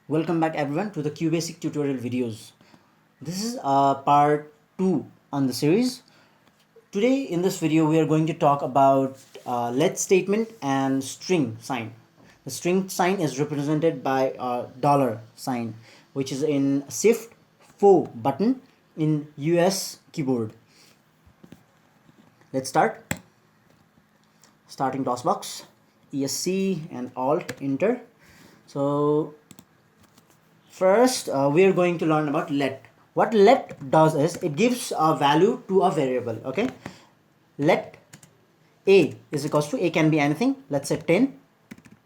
Welcome back everyone to the Qbasic tutorial videos. This is part 2 on the series. Today in this video we are going to talk about let statement and string sign. The string sign is represented by a dollar sign, which is in Shift 4 button in US keyboard. Let's start. Starting DOS box, ESC and Alt Enter. So first, we are going to learn about let. What let does is it gives a value to a variable. Okay, let a is equals to, a can be anything. Let's say 10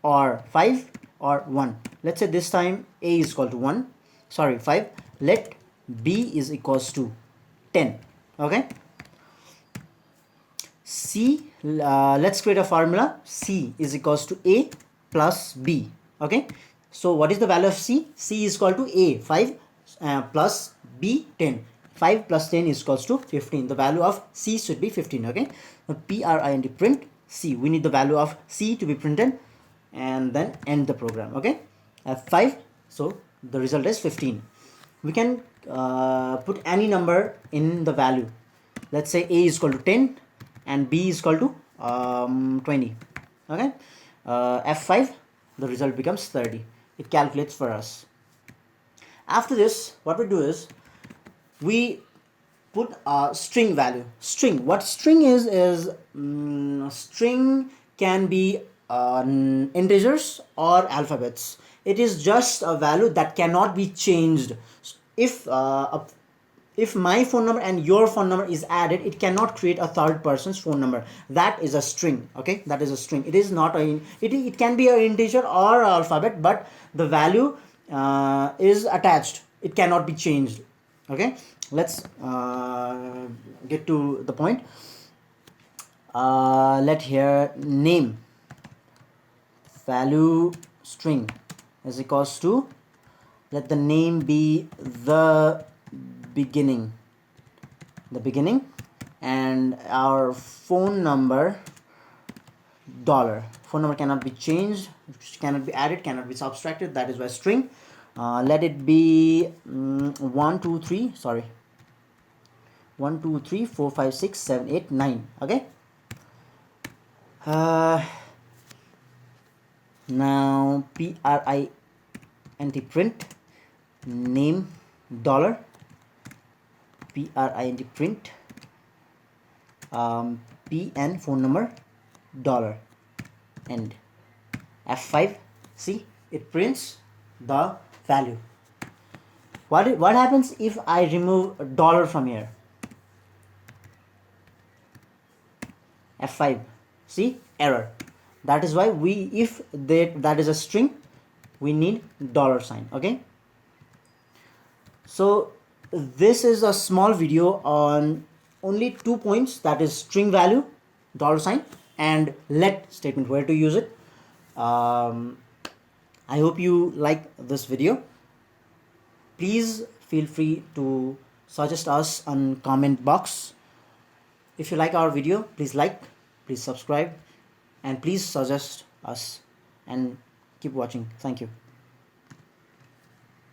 or 5 or 1. Let's say this time a is equal to 5. Let b is equals to 10. Okay. C, let's create a formula. C is equals to a plus b. Okay. So what is the value of C? C is equal to A 5 plus B 10. 5 plus 10 is equals to 15. The value of C should be 15. Okay. Now print print C. We need the value of C to be printed and then end the program. Okay. F5. So the result is 15. We can put any number in the value. Let's say A is equal to 10 and B is equal to 20. Okay. F5. The result becomes 30. It calculates for us. After this, what we do is we put a string value. String. What string is string can be integers or alphabets. It is just a value that cannot be changed. If my phone number and your phone number is added, it cannot create a third person's phone number. That is a string. Okay, that is a string. It is not a it can be an integer or alphabet, but the value is attached. It cannot be changed. Okay, let's get to the point. Let here name value string is equals to, let the name be the beginning, and our phone number dollar. Phone number cannot be changed, cannot be added, cannot be subtracted. That is why string. Let it be 1 2 3 4 5 6 7 8 9. Okay. Now print name dollar, print p and phone number dollar, and F5. See, it prints the value. What happens if I remove a dollar from here? F5. See, error. That is why if that is a string, we need dollar sign. Okay. So this is a small video on only 2 points, that is string value, dollar sign, and let statement, where to use it. I hope you like this video. Please feel free to suggest us on comment box. If you like our video, please like, please subscribe, and please suggest us, and keep watching. Thank you.